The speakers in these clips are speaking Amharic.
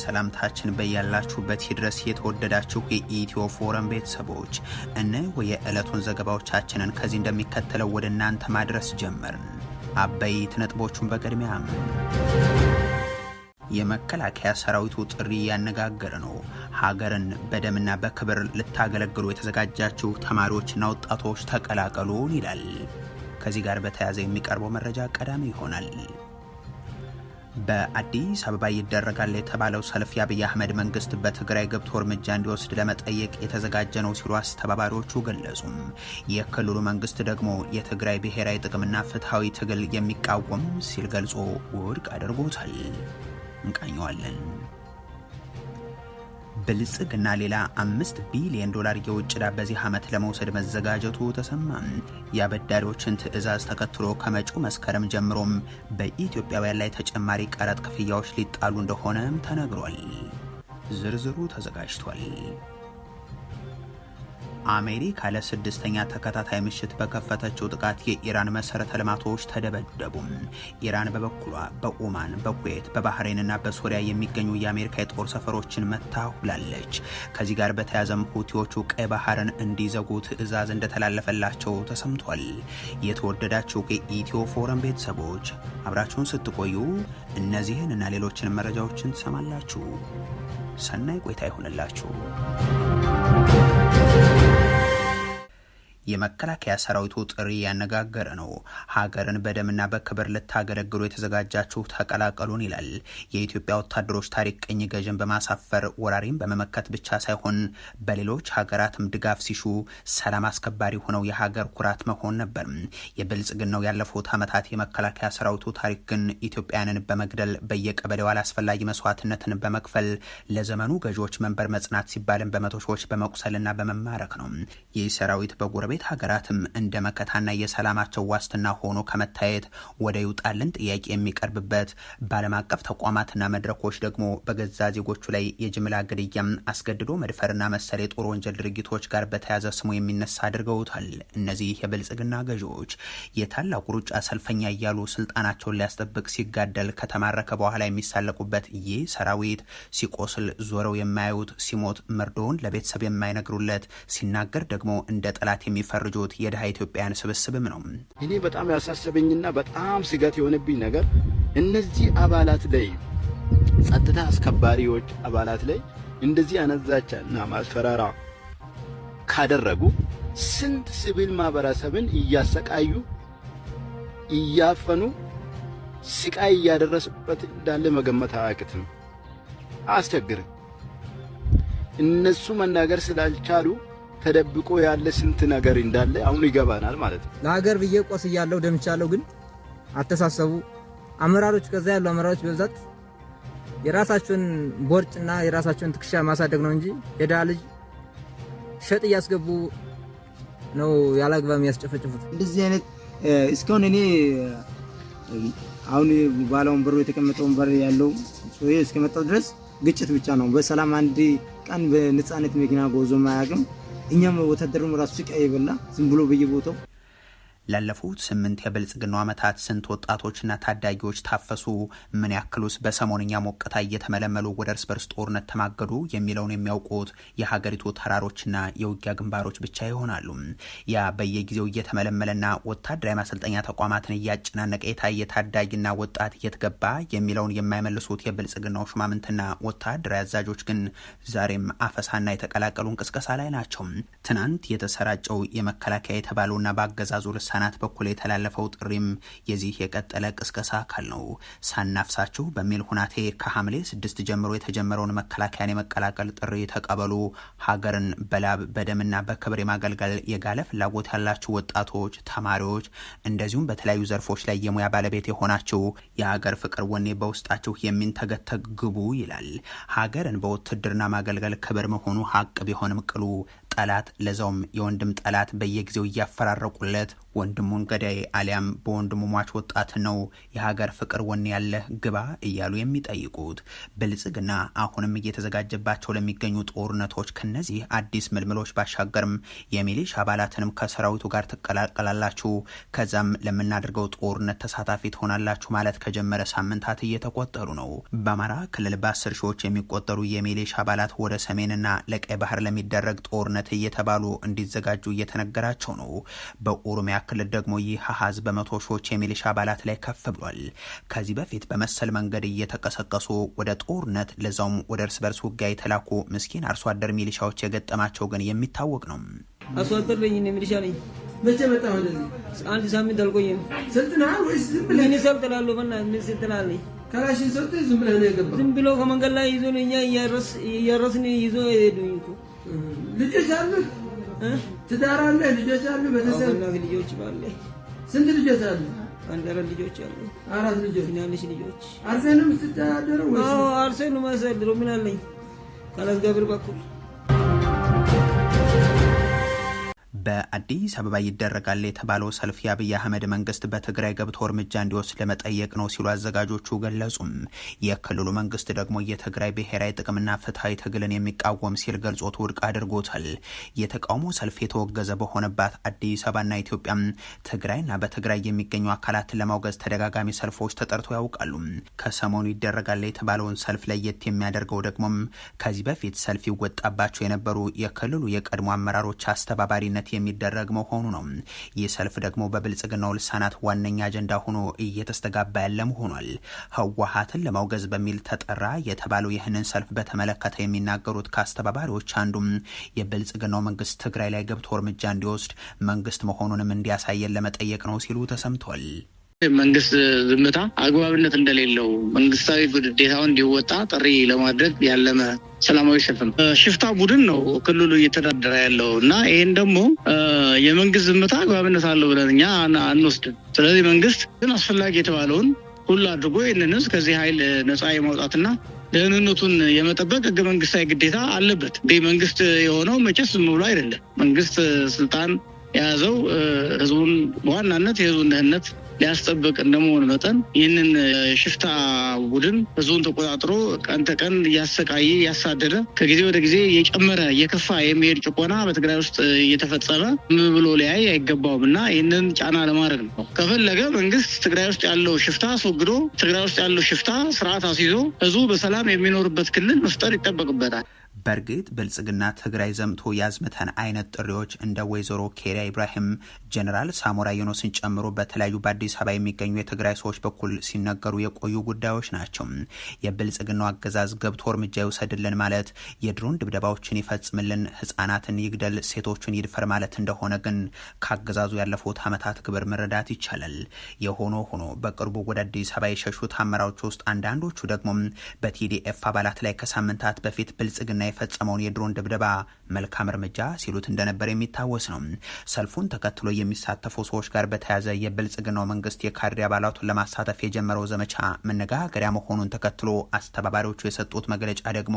ሰላምታችን በያላችሁበት ይድረስ የተወደዳችሁ የኢትዮ ፎረም ቤተሰቦች የዕለቱን ዘገባዎቻችንን ከዚህ እንደሚከተለው ወደ እናንተ ማድረስ ጀመርን። አበይት ነጥቦቹን በቅድሚያ የመከላከያ ሰራዊቱ ጥሪ ያነጋገረ ነው። ሀገርን በደምና በክብር ልታገለግሉ የተዘጋጃችሁ ተማሪዎችና ወጣቶች ተቀላቀሉን ይላል። ከዚህ ጋር በተያያዘ የሚቀርበው መረጃ ቀዳሚ ይሆናል። በአዲስ አበባ ይደረጋል የተባለው ሰልፍ የአብይ አህመድ መንግስት በትግራይ ገብቶ እርምጃ እንዲወስድ ለመጠየቅ የተዘጋጀ ነው ሲሉ አስተባባሪዎቹ ገለጹም። የክልሉ መንግስት ደግሞ የትግራይ ብሔራዊ ጥቅምና ፍትሐዊ ትግል የሚቃወም ሲል ገልጾ ውድቅ አድርጎታል። እንቃኘዋለን። ብልጽግና ሌላ $5 ቢሊዮን የውጭ ዕዳ በዚህ ዓመት ለመውሰድ መዘጋጀቱ ተሰማ። የአበዳሪዎችን ትዕዛዝ ተከትሎ ከመጪው መስከረም ጀምሮም በኢትዮጵያውያን ላይ ተጨማሪ ቀረጥ ክፍያዎች ሊጣሉ እንደሆነም ተነግሯል። ዝርዝሩ ተዘጋጅቷል። አሜሪካ ለስድስተኛ ተከታታይ ምሽት በከፈተችው ጥቃት የኢራን መሰረተ ልማቶች ተደበደቡ። ኢራን በበኩሏ በኦማን፣ በኩዌት፣ በባህሬንና በሶሪያ የሚገኙ የአሜሪካ የጦር ሰፈሮችን መታ ውላለች። ከዚህ ጋር በተያያዘም ሁቲዎቹ ቀይ ባህርን እንዲዘጉ ትዕዛዝ እንደተላለፈላቸው ተሰምቷል። የተወደዳችሁ የኢትዮ ፎረም ቤተሰቦች አብራችሁን ስትቆዩ እነዚህን እና ሌሎችን መረጃዎችን ትሰማላችሁ። ሰናይ ቆይታ ይሆንላችሁ። የመከላከያ ሰራዊቱ ጥሪ ያነጋገረ ነው። ሀገርን በደምና በክብር ልታገለግሉ የተዘጋጃችሁ ተቀላቀሉን ይላል። የኢትዮጵያ ወታደሮች ታሪክ ቅኝ ገዥን በማሳፈር ወራሪን በመመከት ብቻ ሳይሆን በሌሎች ሀገራትም ድጋፍ ሲሹ ሰላም አስከባሪ ሆነው የሀገር ኩራት መሆን ነበር። የብልጽግናው ያለፉት ዓመታት የመከላከያ ሰራዊቱ ታሪክ ግን ኢትዮጵያንን በመግደል በየቀበሌው አላስፈላጊ መስዋዕትነትን በመክፈል ለዘመኑ ገዢዎች መንበር መጽናት ሲባልን በመቶ ሺዎች በመቁሰልና በመማረክ ነው። ይህ ሰራዊት በጎረቤት ሀገራትም እንደ መከታና የሰላማቸው ዋስትና ሆኖ ከመታየት ወደ ይውጣልን ጥያቄ የሚቀርብበት፣ በዓለም አቀፍ ተቋማትና መድረኮች ደግሞ በገዛ ዜጎቹ ላይ የጅምላ ግድያም፣ አስገድዶ መድፈርና መሰል የጦር ወንጀል ድርጊቶች ጋር በተያያዘ ስሙ የሚነሳ አድርገውታል። እነዚህ የብልጽግና ገዢዎች የታላቁ ሩጫ ሰልፈኛ እያሉ ስልጣናቸውን ሊያስጠብቅ ሲጋደል ከተማረከ በኋላ የሚሳለቁበት ይህ ሰራዊት ሲቆስል ዞረው የማያዩት፣ ሲሞት መርዶውን ለቤተሰብ የማይነግሩለት፣ ሲናገር ደግሞ እንደ ጠላት የሚፈርጁት የድሃ ኢትዮጵያን ስብስብም ነው። እኔ በጣም ያሳሰበኝና በጣም ስጋት የሆነብኝ ነገር እነዚህ አባላት ላይ ጸጥታ አስከባሪዎች አባላት ላይ እንደዚህ አነዛቻና ማስፈራራ ካደረጉ ስንት ሲቪል ማህበረሰብን እያሰቃዩ እያፈኑ ስቃይ እያደረሱበት እንዳለ መገመት አያቅትም፣ አያስቸግርም። እነሱ መናገር ስላልቻሉ ተደብቆ ያለ ስንት ነገር እንዳለ አሁን ይገባናል ማለት ነው። ለሀገር ብዬ ቆስያለሁ፣ ደምቻለሁ። ግን አተሳሰቡ አመራሮች፣ ከዛ ያሉ አመራሮች በብዛት የራሳቸውን ቦርጭና የራሳቸውን ትከሻ ማሳደግ ነው እንጂ የዳ ልጅ ሸጥ እያስገቡ ነው ያላግባብ የሚያስጨፈጭፉት። እንደዚህ አይነት እስካሁን እኔ አሁን ባላውን በሩ የተቀመጠውን በር ያለው ሰውዬ እስከመጣው ድረስ ግጭት ብቻ ነው። በሰላም አንድ ቀን በነጻነት መኪና ጎዞ ማያቅም። እኛም ወታደሩም ራሱ ሲቃይ ይበላ ዝም ብሎ በየቦታው ላለፉት 8 የብልጽግናው ዓመታት ስንት ወጣቶችና ታዳጊዎች ታፈሱ? ምን ያክሉስ በሰሞንኛ ሞቅታ እየተመለመሉ ወደ እርስ በርስ ጦርነት ተማገዱ? የሚለውን የሚያውቁት የሀገሪቱ ተራሮችና የውጊያ ግንባሮች ብቻ ይሆናሉ። ያ በየጊዜው እየተመለመለና ወታደራዊ ማሰልጠኛ ተቋማትን እያጨናነቀ የታየ ታዳጊና ወጣት እየተገባ የሚለውን የማይመልሱት የብልጽግናው ሹማምንትና ወታደራዊ አዛዦች ግን ዛሬም አፈሳና የተቀላቀሉ እንቅስቃሴ ላይ ናቸው። ትናንት የተሰራጨው የመከላከያ የተባለውና በአገዛዙ ልሳናት በኩል የተላለፈው ጥሪም የዚህ የቀጠለ ቅስቀሳ አካል ነው። ሳናፍሳችሁ በሚል ሁናቴ ከሐምሌ 6 ጀምሮ የተጀመረውን መከላከያን የመቀላቀል ጥሪ ተቀበሉ። ሀገርን በላብ በደምና በክብር የማገልገል የጋለ ፍላጎት ያላችሁ ወጣቶች፣ ተማሪዎች፣ እንደዚሁም በተለያዩ ዘርፎች ላይ የሙያ ባለቤት የሆናችሁ የሀገር ፍቅር ወኔ በውስጣችሁ የሚንተገተግ ግቡ ይላል። ሀገርን በውትድርና ማገልገል ክብር መሆኑ ሀቅ ቢሆንም ቅሉ ጠላት ለዛውም የወንድም ጠላት በየጊዜው እያፈራረቁለት ወንድሙን ገዳይ አሊያም በወንድሙ ሟች ወጣት ነው የሀገር ፍቅር ወኔ ያለህ ግባ እያሉ የሚጠይቁት። ብልጽግና አሁንም እየተዘጋጀባቸው ለሚገኙ ጦርነቶች ከነዚህ አዲስ ምልምሎች ባሻገርም የሚሊሻ አባላትንም ከሰራዊቱ ጋር ትቀላቀላላችሁ ከዛም ለምናደርገው ጦርነት ተሳታፊ ትሆናላችሁ ማለት ከጀመረ ሳምንታት እየተቆጠሩ ነው። በአማራ ክልል በ10 ሺዎች የሚቆጠሩ የሚሊሻ አባላት ወደ ሰሜንና ለቀይ ባህር ለሚደረግ ጦርነት እየተባሉ እንዲዘጋጁ እየተነገራቸው ነው። በኦሮሚያ ክልል ደግሞ ይህ አሃዝ በመቶ ሺዎች የሚሊሻ አባላት ላይ ከፍ ብሏል። ከዚህ በፊት በመሰል መንገድ እየተቀሰቀሱ ወደ ጦርነት ለዛውም ወደ እርስ በርስ ውጊያ የተላኩ ምስኪን አርሶ አደር ሚሊሻዎች የገጠማቸው ግን የሚታወቅ ነው። አርሶ አደር ነኝ ሚሊሻ ነኝ። መቼ መጣ ወደዚህ? አንድ ሳምንት አልቆየም። ስልጥና ወይስ ዝም ብለህ? እኔ ሰልጥናለሁ። ምን ስልጥናለህ? ካላሽን ሰልጥ ዝም ብለህ ነው የገባው? ዝም ብሎ ከመንገድ ላይ ይዞ ነው እኛ እያረስን ይዞ ሄዱኝ እኮ። ልጆች አሉ? ትዳር አለ? ልጆች አሉ? ቤተሰብ? ልጆች ባለ። ስንት ልጆች አሉ? አንድ 4 ልጆች አሉ። 4 ልጆች? ትናንሽ ልጆች። አርሰን ነው የምትተዳደረው ወይስ? አዎ አርሰን ነው የማስተዳድረው። ምን አለኝ ካላስ ገብር በኩል በአዲስ አበባ ይደረጋል የተባለው ሰልፍ የአብይ አህመድ መንግስት በትግራይ ገብቶ እርምጃ እንዲወስድ ለመጠየቅ ነው ሲሉ አዘጋጆቹ ገለጹም። የክልሉ መንግስት ደግሞ የትግራይ ብሔራዊ ጥቅምና ፍትሐዊ ትግልን የሚቃወም ሲል ገልጾት ውድቅ አድርጎታል። የተቃውሞ ሰልፍ የተወገዘ በሆነባት አዲስ አበባና ኢትዮጵያ ትግራይና በትግራይ የሚገኙ አካላትን ለማውገዝ ተደጋጋሚ ሰልፎች ተጠርተው ያውቃሉ። ከሰሞኑ ይደረጋል የተባለውን ሰልፍ ለየት የሚያደርገው ደግሞ ከዚህ በፊት ሰልፍ ይወጣባቸው የነበሩ የክልሉ የቀድሞ አመራሮች አስተባባሪነት የሚደረግ መሆኑ ነው። ይህ ሰልፍ ደግሞ በብልጽግናው ልሳናት ዋነኛ አጀንዳ ሆኖ እየተስተጋባ ያለ ሆኗል። ህወሓትን ለማውገዝ በሚል ተጠራ የተባለው ይህንን ሰልፍ በተመለከተ የሚናገሩት ከአስተባባሪዎች አንዱም የብልጽግናው መንግስት ትግራይ ላይ ገብቶ እርምጃ እንዲወስድ መንግስት መሆኑንም እንዲያሳየን ለመጠየቅ ነው ሲሉ ተሰምቷል። መንግስት ዝምታ አግባብነት እንደሌለው መንግስታዊ ግዴታውን እንዲወጣ ጥሪ ለማድረግ ያለመ ሰላማዊ ሰልፍ ነው። ሽፍታ ቡድን ነው ክልሉ እየተዳደረ ያለው እና ይህን ደግሞ የመንግስት ዝምታ አግባብነት አለው ብለን እኛ አንወስድም። ስለዚህ መንግስት ግን አስፈላጊ የተባለውን ሁሉ አድርጎ ይህንን ህዝብ ከዚህ ኃይል ነጻ የማውጣትና ደህንነቱን የመጠበቅ ህገ መንግስታዊ ግዴታ አለበት። መንግስት የሆነው መቼስ ዝም ብሎ አይደለም። መንግስት ስልጣን የያዘው ህዝቡን በዋናነት የህዝቡን ደህንነት ሊያስጠብቅ እንደመሆን መጠን ይህንን ሽፍታ ቡድን ህዝቡን ተቆጣጥሮ ቀን ተቀን እያሰቃየ እያሳደደ ከጊዜ ወደ ጊዜ እየጨመረ እየከፋ የሚሄድ ጭቆና በትግራይ ውስጥ እየተፈጸመ ብሎ ሊያይ አይገባውም እና ይህንን ጫና ለማድረግ ነው። ከፈለገ መንግስት ትግራይ ውስጥ ያለው ሽፍታ አስወግዶ ትግራይ ውስጥ ያለው ሽፍታ ስርዓት አስይዞ ህዝቡ በሰላም የሚኖርበት ክልል መፍጠር ይጠበቅበታል። በእርግጥ ብልጽግና ትግራይ ዘምቶ ያዝምተን አይነት ጥሪዎች እንደ ወይዘሮ ኬሪያ ኢብራሂም፣ ጀነራል ሳሞራ ዩኑስን ጨምሮ በተለያዩ በአዲስ አበባ የሚገኙ የትግራይ ሰዎች በኩል ሲነገሩ የቆዩ ጉዳዮች ናቸው። የብልጽግናው አገዛዝ ገብቶ እርምጃ ይውሰድልን ማለት የድሮን ድብደባዎችን ይፈጽምልን፣ ህጻናትን ይግደል፣ ሴቶችን ይድፈር ማለት እንደሆነ ግን ከአገዛዙ ያለፉት ዓመታት ግብር መረዳት ይቻላል። የሆኖ ሆኖ በቅርቡ ወደ አዲስ አበባ የሸሹት አመራሮች ውስጥ አንዳንዶቹ ደግሞ በቲዲኤፍ አባላት ላይ ከሳምንታት በፊት ብልጽግና የፈጸመውን የድሮን ድብደባ መልካም እርምጃ ሲሉት እንደነበር የሚታወስ ነው። ሰልፉን ተከትሎ የሚሳተፉ ሰዎች ጋር በተያያዘ የብልጽግናው መንግስት የካድሬ አባላቱን ለማሳተፍ የጀመረው ዘመቻ መነጋገሪያ መሆኑን ተከትሎ አስተባባሪዎቹ የሰጡት መግለጫ ደግሞ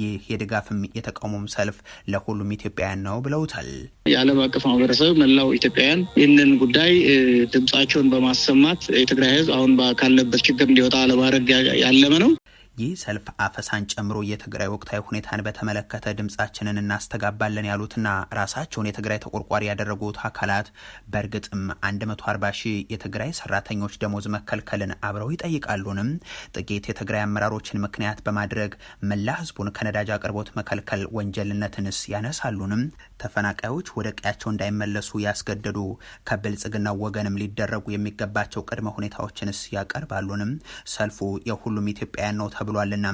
ይህ የድጋፍም የተቃውሞም ሰልፍ ለሁሉም ኢትዮጵያውያን ነው ብለውታል። የዓለም አቀፍ ማህበረሰብ መላው ኢትዮጵያውያን ይህንን ጉዳይ ድምጻቸውን በማሰማት የትግራይ ህዝብ አሁን ካለበት ችግር እንዲወጣ ለማድረግ ያለመ ነው። ይህ ሰልፍ አፈሳን ጨምሮ የትግራይ ወቅታዊ ሁኔታን በተመለከተ ድምጻችንን እናስተጋባለን ያሉትና ራሳቸውን የትግራይ ተቆርቋሪ ያደረጉት አካላት በእርግጥም 140 ሺህ የትግራይ ሰራተኞች ደሞዝ መከልከልን አብረው ይጠይቃሉንም? ጥቂት የትግራይ አመራሮችን ምክንያት በማድረግ መላ ህዝቡን ከነዳጅ አቅርቦት መከልከል ወንጀልነትንስ ያነሳሉንም? ተፈናቃዮች ወደ ቀያቸው እንዳይመለሱ ያስገደዱ ከብልጽግናው ወገንም ሊደረጉ የሚገባቸው ቅድመ ሁኔታዎችንስ ያቀርባሉንም? ሰልፉ የሁሉም ኢትዮጵያውያን ነው ተብሏልና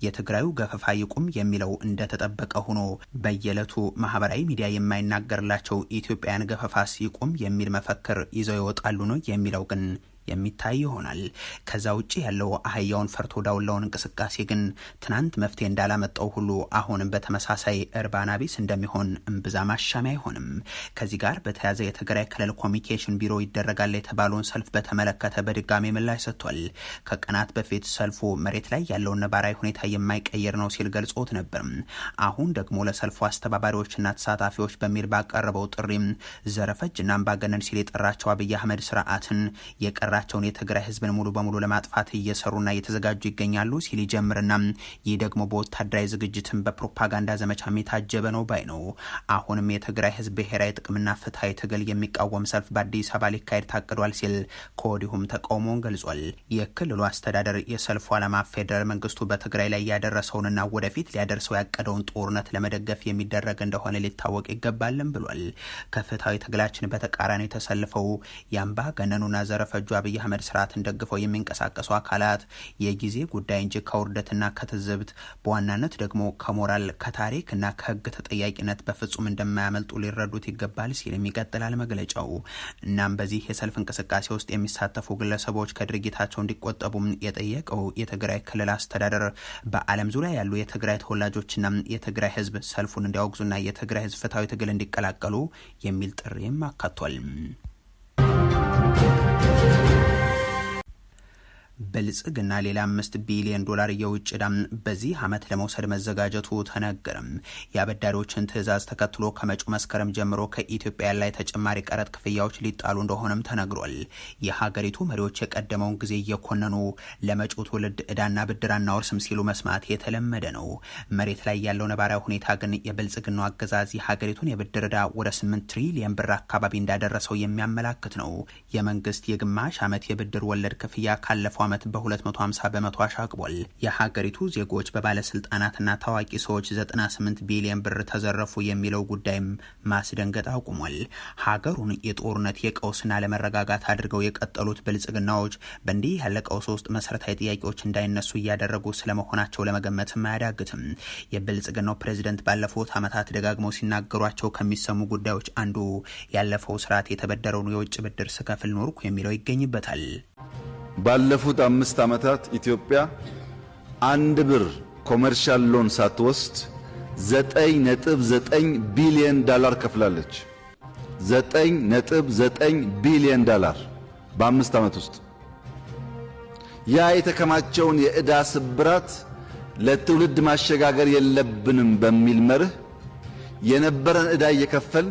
የትግራዩ ገፈፋ ይቁም የሚለው እንደተጠበቀ ሆኖ በየዕለቱ ማህበራዊ ሚዲያ የማይናገርላቸው ኢትዮጵያውያን ገፈፋስ ይቁም የሚል መፈክር ይዘው ይወጣሉ ነው የሚለው ግን የሚታይ ይሆናል። ከዛ ውጭ ያለው አህያውን ፈርቶ ዳውላውን እንቅስቃሴ ግን ትናንት መፍትሄ እንዳላመጣው ሁሉ አሁንም በተመሳሳይ እርባና ቢስ እንደሚሆን እምብዛም አሻሚ አይሆንም። ከዚህ ጋር በተያያዘ የትግራይ ክልል ኮሚኒኬሽን ቢሮ ይደረጋል የተባለውን ሰልፍ በተመለከተ በድጋሚ ምላሽ ሰጥቷል። ከቀናት በፊት ሰልፉ መሬት ላይ ያለውን ነባራዊ ሁኔታ የማይቀየር ነው ሲል ገልጾት ነበር። አሁን ደግሞ ለሰልፉ አስተባባሪዎችና ተሳታፊዎች በሚል ባቀረበው ጥሪም ዘረፈጅና አምባገነን ሲል የጠራቸው አብይ አህመድ ስርዓትን የቀራቸውን የትግራይ ህዝብን ሙሉ በሙሉ ለማጥፋት እየሰሩና እየተዘጋጁ ይገኛሉ ሲል ይጀምርና ይህ ደግሞ በወታደራዊ ዝግጅትን በፕሮፓጋንዳ ዘመቻ የታጀበ ነው ባይ ነው። አሁንም የትግራይ ህዝብ ብሔራዊ ጥቅምና ፍትሐዊ ትግል የሚቃወም ሰልፍ በአዲስ አበባ ሊካሄድ ታቅዷል ሲል ከወዲሁም ተቃውሞውን ገልጿል። የክልሉ አስተዳደር የሰልፉ ዓላማ ፌዴራል መንግስቱ በትግራይ ላይ ያደረሰውንና ወደፊት ሊያደርሰው ያቀደውን ጦርነት ለመደገፍ የሚደረግ እንደሆነ ሊታወቅ ይገባልን ብሏል። ከፍትሐዊ ትግላችን በተቃራኒ ተሰልፈው የአምባገነኑና ዘረፈጁ አብይ አህመድ ስርዓትን ደግፈው የሚንቀሳቀሱ አካላት የጊዜ ጉዳይ እንጂ ከውርደትና ከትዝብት በዋናነት ደግሞ ከሞራል ከታሪክና ከህግ ተጠያቂነት በፍጹም እንደማያመልጡ ሊረዱት ይገባል ሲልም ይቀጥላል መግለጫው። እናም በዚህ የሰልፍ እንቅስቃሴ ውስጥ የሚሳተፉ ግለሰቦች ከድርጊታቸው እንዲቆጠቡም የጠየቀው የትግራይ ክልል አስተዳደር በዓለም ዙሪያ ያሉ የትግራይ ተወላጆችና የትግራይ ህዝብ ሰልፉን እንዲያወግዙና የትግራይ ህዝብ ፍትሐዊ ትግል እንዲቀላቀሉ የሚል ጥሪም አካቷል። ብልጽግና ሌላ 5 ቢሊዮን ዶላር የውጭ ዕዳ በዚህ ዓመት ለመውሰድ መዘጋጀቱ ተነገረም። የአበዳሪዎችን ትዕዛዝ ተከትሎ ከመጪው መስከረም ጀምሮ ከኢትዮጵያ ላይ ተጨማሪ ቀረጥ ክፍያዎች ሊጣሉ እንደሆነም ተነግሯል። የሀገሪቱ መሪዎች የቀደመውን ጊዜ እየኮነኑ ለመጪው ትውልድ ዕዳና ብድር አናወርስም ሲሉ መስማት የተለመደ ነው። መሬት ላይ ያለው ነባራዊ ሁኔታ ግን የብልጽግናው አገዛዝ የሀገሪቱን የብድር ዕዳ ወደ 8 ትሪሊየን ብር አካባቢ እንዳደረሰው የሚያመላክት ነው። የመንግስት የግማሽ ዓመት የብድር ወለድ ክፍያ ካለፈው ዓመት በ250 በመቶ አሻቅቧል። የሀገሪቱ ዜጎች በባለስልጣናትና ታዋቂ ሰዎች 98 ቢሊዮን ብር ተዘረፉ የሚለው ጉዳይም ማስደንገጥ አቁሟል። ሀገሩን የጦርነት የቀውስና ለመረጋጋት አድርገው የቀጠሉት ብልጽግናዎች በእንዲህ ያለ ቀውስ ውስጥ መሰረታዊ ጥያቄዎች እንዳይነሱ እያደረጉ ስለመሆናቸው ለመገመትም አያዳግትም። የብልጽግናው ፕሬዝደንት ባለፉት ዓመታት ደጋግመው ሲናገሯቸው ከሚሰሙ ጉዳዮች አንዱ ያለፈው ስርዓት የተበደረውን የውጭ ብድር ስከፍል ኖርኩ የሚለው ይገኝበታል። ባለፉት 5 ዓመታት ኢትዮጵያ 1 ብር ኮመርሻል ሎን ሳትወስድ 9.9 ቢሊዮን ዶላር ከፍላለች። 9.9 ቢሊዮን ዶላር በ5 ዓመት ውስጥ። ያ የተከማቸውን የዕዳ ስብራት ለትውልድ ማሸጋገር የለብንም በሚል መርህ የነበረን ዕዳ እየከፈል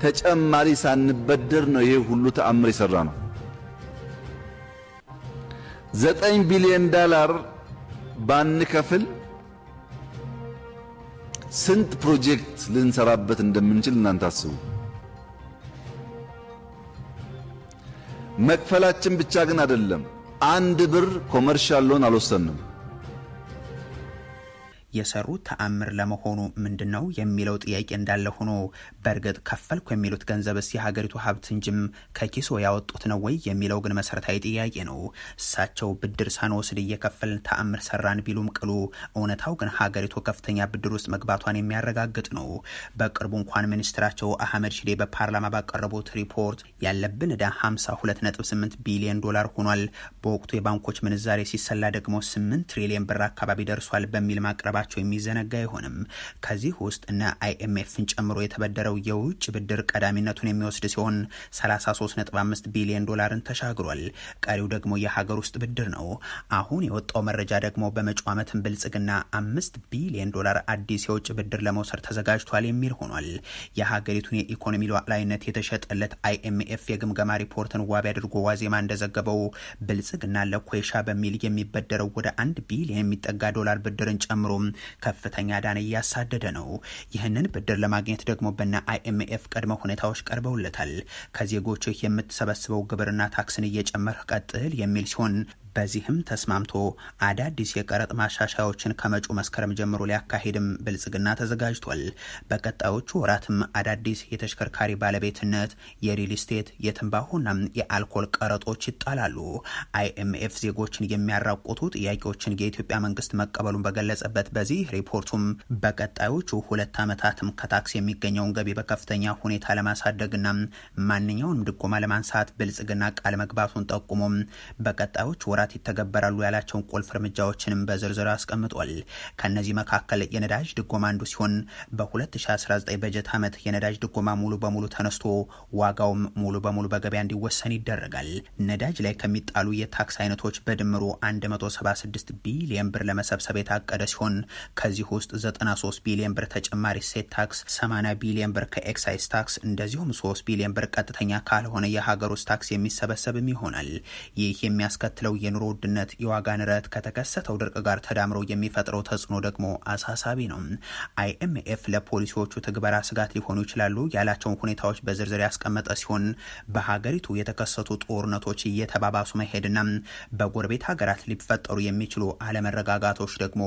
ተጨማሪ ሳንበደር ነው ይሄ ሁሉ ተአምር የሰራ ነው። 9 ቢሊዮን ዶላር ባንከፍል ስንት ፕሮጀክት ልንሰራበት እንደምንችል እናንተ አስቡ። መክፈላችን ብቻ ግን አይደለም። 1 ብር ኮመርሻል ሎን አልወሰንም። የሰሩት ተአምር ለመሆኑ ምንድነው የሚለው ጥያቄ እንዳለ ሆኖ በእርግጥ ከፈልኩ የሚሉት ገንዘብስ የሀገሪቱ ሀብት እንጂም ከኪሶ ያወጡት ነው ወይ የሚለው ግን መሰረታዊ ጥያቄ ነው። እሳቸው ብድር ሳንወስድ እየከፈልን ተአምር ሰራን ቢሉም ቅሉ እውነታው ግን ሀገሪቱ ከፍተኛ ብድር ውስጥ መግባቷን የሚያረጋግጥ ነው። በቅርቡ እንኳን ሚኒስትራቸው አህመድ ሺዴ በፓርላማ ባቀረቡት ሪፖርት ያለብን ዕዳ 52.8 ቢሊዮን ዶላር ሆኗል፣ በወቅቱ የባንኮች ምንዛሬ ሲሰላ ደግሞ 8 ትሪሊዮን ብር አካባቢ ደርሷል በሚል ማቅረባ የሚዘነጋ አይሆንም። ከዚህ ውስጥ እና አይኤምኤፍን ጨምሮ የተበደረው የውጭ ብድር ቀዳሚነቱን የሚወስድ ሲሆን 33.5 ቢሊዮን ዶላርን ተሻግሯል። ቀሪው ደግሞ የሀገር ውስጥ ብድር ነው። አሁን የወጣው መረጃ ደግሞ በመጪው ዓመትን ብልጽግና 5 ቢሊዮን ዶላር አዲስ የውጭ ብድር ለመውሰድ ተዘጋጅቷል የሚል ሆኗል። የሀገሪቱን የኢኮኖሚ ሉዓላዊነት የተሸጠለት አይኤምኤፍ የግምገማ ሪፖርትን ዋቢ አድርጎ ዋዜማ እንደዘገበው ብልጽግና ለኮይሻ በሚል የሚበደረው ወደ 1 ቢሊዮን የሚጠጋ ዶላር ብድርን ጨምሮ ከፍተኛ ዕዳን እያሳደደ ነው። ይህንን ብድር ለማግኘት ደግሞ በና አይኤምኤፍ ቀድመ ሁኔታዎች ቀርበውለታል። ከዜጎች የምትሰበስበው ግብርና ታክስን እየጨመረ ቀጥል የሚል ሲሆን በዚህም ተስማምቶ አዳዲስ የቀረጥ ማሻሻያዎችን ከመጪው መስከረም ጀምሮ ሊያካሂድም ብልጽግና ተዘጋጅቷል። በቀጣዮቹ ወራትም አዳዲስ የተሽከርካሪ ባለቤትነት፣ የሪል ስቴት፣ የትንባሆና የአልኮል ቀረጦች ይጣላሉ። IMF ዜጎችን የሚያራቁቱ ጥያቄዎችን የኢትዮጵያ መንግስት መቀበሉን በገለጸበት በዚህ ሪፖርቱም በቀጣዮቹ 2 ዓመታትም ከታክስ የሚገኘውን ገቢ በከፍተኛ ሁኔታ ለማሳደግና ማንኛውንም ድጎማ ለማንሳት ብልጽግና ቃል መግባቱን ጠቁሞም በቀጣዮቹ ወራት ይተገበራሉ ያላቸውን ቁልፍ እርምጃዎችንም በዝርዝር አስቀምጧል። ከነዚህ መካከል የነዳጅ ድጎማ አንዱ ሲሆን በ2019 በጀት ዓመት የነዳጅ ድጎማ ሙሉ በሙሉ ተነስቶ ዋጋውም ሙሉ በሙሉ በገበያ እንዲወሰን ይደረጋል። ነዳጅ ላይ ከሚጣሉ የታክስ አይነቶች በድምሩ 176 ቢሊዮን ብር ለመሰብሰብ የታቀደ ሲሆን ከዚህ ውስጥ 93 ቢሊዮን ብር ተጨማሪ ሴት ታክስ፣ 80 ቢሊዮን ብር ከኤክሳይዝ ታክስ እንደዚሁም 3 ቢሊዮን ብር ቀጥተኛ ካልሆነ የሀገር ውስጥ ታክስ የሚሰበሰብም ይሆናል። ይህ የሚያስከትለው የኑሮ ውድነት፣ የዋጋ ንረት ከተከሰተው ድርቅ ጋር ተዳምሮ የሚፈጥረው ተጽዕኖ ደግሞ አሳሳቢ ነው። IMF ለፖሊሲዎቹ ትግበራ ስጋት ሊሆኑ ይችላሉ ያላቸውን ሁኔታዎች በዝርዝር ያስቀመጠ ሲሆን በሀገሪቱ የተከሰቱ ጦርነቶች እየተባባሱ መሄድና በጎረቤት ሀገራት ሊፈጠሩ የሚችሉ አለመረጋጋቶች ደግሞ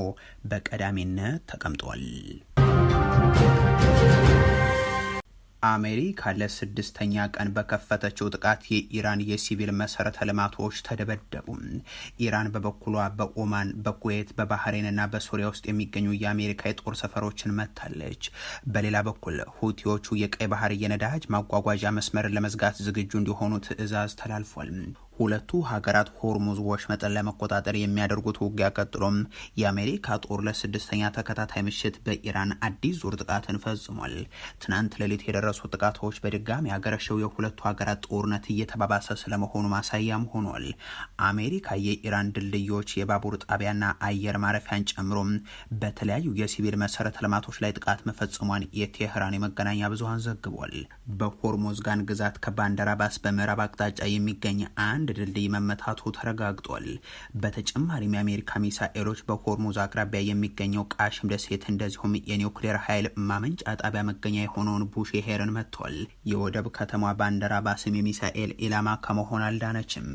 በቀዳሚነት ተቀምጧል። አሜሪካ ለ6ኛ ቀን በከፈተችው ጥቃት የኢራን የሲቪል መሰረተ ልማቶች ተደበደቡ። ኢራን በበኩሏ በኦማን፣ በኩዌት፣ በባህሬንና በሶሪያ ውስጥ የሚገኙ የአሜሪካ የጦር ሰፈሮችን መታለች። በሌላ በኩል ሁቲዎቹ የቀይ ባህር የነዳጅ ማጓጓዣ መስመርን ለመዝጋት ዝግጁ እንዲሆኑ ትዕዛዝ ተላልፏል። ሁለቱ ሀገራት ሆርሙዝ ወሽመጥን ለመቆጣጠር የሚያደርጉት ውጊያ ቀጥሎም የአሜሪካ ጦር ለ6ኛ ተከታታይ ምሽት በኢራን አዲስ ዙር ጥቃትን ፈጽሟል። ትናንት ሌሊት የደረሱ ጥቃቶች በድጋሚ ያገረሸው የሁለቱ ሀገራት ጦርነት እየተባባሰ ስለመሆኑ ማሳያም ሆኗል። አሜሪካ የኢራን ድልድዮች፣ የባቡር ጣቢያና አየር ማረፊያን ጨምሮ በተለያዩ የሲቪል መሰረተ ልማቶች ላይ ጥቃት መፈጸሟን የቴህራን የመገናኛ ብዙሃን ዘግቧል። በሆርሙዝጋን ግዛት ከባንደር አባስ በምዕራብ አቅጣጫ የሚገኝ አንድ ድልድይ መመታቱ ተረጋግጧል። በተጨማሪም የአሜሪካ ሚሳኤሎች በሆርሙዝ አቅራቢያ የሚገኘው ቃሽም ደሴት እንደዚሁም የኒውክሌር ኃይል ማመንጫ ጣቢያ መገኛ የሆነውን ቡሼሄርን መጥቷል። የወደብ ከተማ ባንደር አባስም የሚሳኤል ኢላማ ከመሆን አልዳነችም።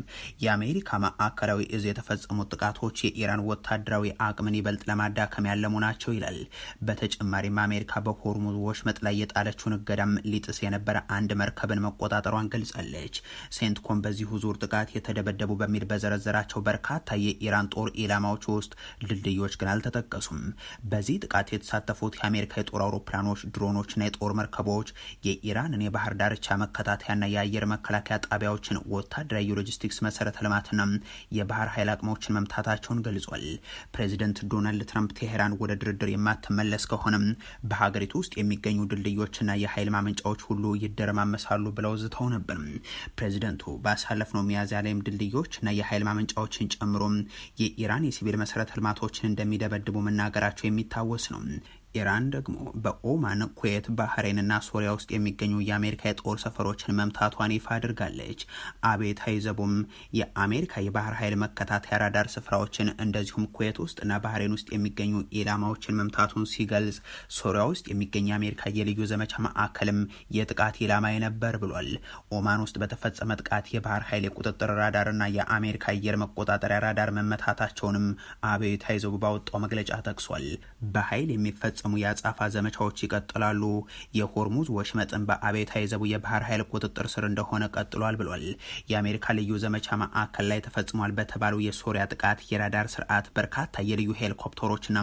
የአሜሪካ ማዕከላዊ እዝ የተፈጸሙት ጥቃቶች የኢራን ወታደራዊ አቅምን ይበልጥ ለማዳከም ያለሙ ናቸው ይላል። በተጨማሪም አሜሪካ በሆርሙዝ ወሽመጥ ላይ የጣለችውን እገዳም ሊጥስ የነበረ አንድ መርከብን መቆጣጠሯን ገልጻለች። ሴንትኮም በዚሁ ዙር ጥቃት የተደበደቡ በሚል በዘረዘራቸው በርካታ የኢራን ጦር ኢላማዎች ውስጥ ድልድዮች ግን አልተጠቀሱም። በዚህ ጥቃት የተሳተፉት የአሜሪካ የጦር አውሮፕላኖች፣ ድሮኖችና የጦር መርከቦች የኢራንን የባህር ዳርቻ መከታተያና የአየር መከላከያ ጣቢያዎችን፣ ወታደራዊ የሎጂስቲክስ መሰረተ ልማትና የባህር ኃይል አቅሞችን መምታታቸውን ገልጿል። ፕሬዚደንት ዶናልድ ትራምፕ ቴሄራን ወደ ድርድር የማትመለስ ከሆነም በሀገሪቱ ውስጥ የሚገኙ ድልድዮችና የኃይል ማመንጫዎች ሁሉ ይደረማመሳሉ ብለው ዝተው ነበር። ፕሬዚደንቱ ባሳለፍነው ሚያዝያ ላይም ድልድዮች እና የኃይል ማመንጫዎችን ጨምሮ የኢራን የሲቪል መሰረተ ልማቶችን እንደሚደበድቡ መናገራቸው የሚታወስ ነው። ኢራን ደግሞ በኦማን፣ ኩዌት፣ ባህሬንና ሶሪያ ውስጥ የሚገኙ የአሜሪካ የጦር ሰፈሮችን መምታቷን ይፋ አድርጋለች። አብዮታዊ ዘቡም የአሜሪካ የባህር ኃይል መከታተያ ራዳር ስፍራዎችን እንደዚሁም ኩዌት ውስጥና ባህሬን ውስጥ የሚገኙ ኢላማዎችን መምታቱን ሲገልጽ፣ ሶሪያ ውስጥ የሚገኝ የአሜሪካ የልዩ ዘመቻ ማዕከልም የጥቃት ኢላማ ነበር ብሏል። ኦማን ውስጥ በተፈጸመ ጥቃት የባህር ኃይል የቁጥጥር ራዳርና የአሜሪካ አየር መቆጣጠሪያ ራዳር መመታታቸውንም አብዮታዊ ዘቡ ባወጣው መግለጫ ጠቅሷል። በኃይል የሚፈጸሙ የአጻፋ ዘመቻዎች ይቀጥላሉ። የሆርሙዝ ወሽመጥን በአብዮታዊ ዘቡ የባህር ኃይል ቁጥጥር ስር እንደሆነ ቀጥሏል ብሏል። የአሜሪካ ልዩ ዘመቻ ማዕከል ላይ ተፈጽሟል በተባለው የሶሪያ ጥቃት የራዳር ስርዓት በርካታ የልዩ ሄሊኮፕተሮችና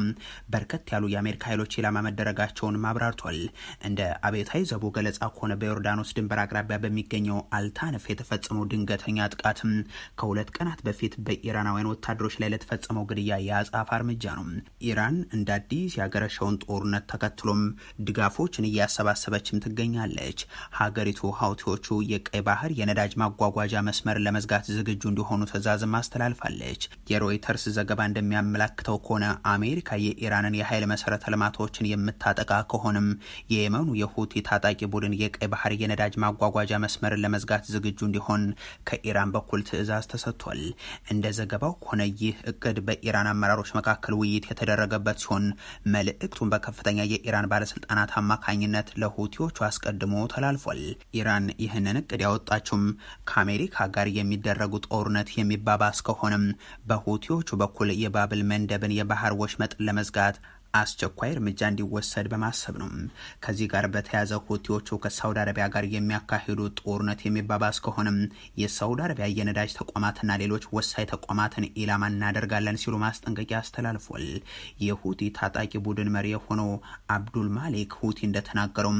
በርከት ያሉ የአሜሪካ ኃይሎች ኢላማ መደረጋቸውን አብራርቷል። እንደ አብዮታዊ ዘቡ ገለጻ ከሆነ በዮርዳኖስ ድንበር አቅራቢያ በሚገኘው አልታነፍ የተፈጸመው ድንገተኛ ጥቃትም ከ2 ቀናት በፊት በኢራናውያን ወታደሮች ላይ ለተፈጸመው ግድያ የአጻፋ እርምጃ ነው። ኢራን እንደ አዲስ ያገረሸውን ጦርነት ተከትሎም ድጋፎችን እያሰባሰበችም ትገኛለች። ሀገሪቱ ሀውቲዎቹ የቀይ ባህር የነዳጅ ማጓጓዣ መስመር ለመዝጋት ዝግጁ እንዲሆኑ ትዕዛዝም አስተላልፋለች። የሮይተርስ ዘገባ እንደሚያመላክተው ከሆነ አሜሪካ የኢራንን የኃይል መሰረተ ልማቶችን የምታጠቃ ከሆነም የየመኑ የሁቲ ታጣቂ ቡድን የቀይ ባህር የነዳጅ ማጓጓዣ መስመርን ለመዝጋት ዝግጁ እንዲሆን ከኢራን በኩል ትዕዛዝ ተሰጥቷል። እንደ ዘገባው ከሆነ ይህ እቅድ በኢራን አመራሮች መካከል ውይይት የተደረገበት ሲሆን መልእክቱን በከፍተኛ የኢራን ባለስልጣናት አማካኝነት ለሁቲዎቹ አስቀድሞ ተላልፏል። ኢራን ይህንን እቅድ ያወጣችውም ከአሜሪካ ጋር የሚደረጉ ጦርነት የሚባባስ ከሆነም በሁቲዎቹ በኩል የባብል መንደብን የባህር ወሽመጥ ለመዝጋት አስቸኳይ እርምጃ እንዲወሰድ በማሰብ ነው። ከዚህ ጋር በተያያዘ ሁቲዎቹ ከሳውዲ አረቢያ ጋር የሚያካሂዱ ጦርነት የሚባባስ ከሆነም የሳውዲ አረቢያ የነዳጅ ተቋማትና ሌሎች ወሳኝ ተቋማትን ኢላማ እናደርጋለን ሲሉ ማስጠንቀቂያ አስተላልፏል። የሁቲ ታጣቂ ቡድን መሪ የሆነው አብዱል ማሊክ ሁቲ እንደተናገረው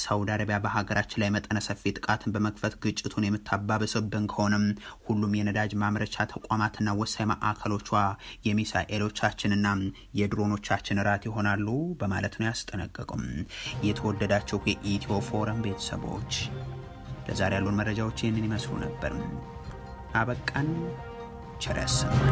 ሳውዲ አረቢያ በሀገራችን ላይ መጠነ ሰፊ ጥቃትን በመክፈት ግጭቱን የምታባብስብን ከሆነም ሁሉም የነዳጅ ማምረቻ ተቋማትና ወሳኝ ማዕከሎቿ የሚሳኤሎቻችንና የድሮኖቻችን ይሆናሉ በማለት ነው ያስጠነቀቁም። የተወደዳችሁ የኢትዮ ፎረም ቤተሰቦች ለዛሬ ያሉን መረጃዎች ይህንን ይመስሉ ነበር። አበቃን። ቸር ያሰማን።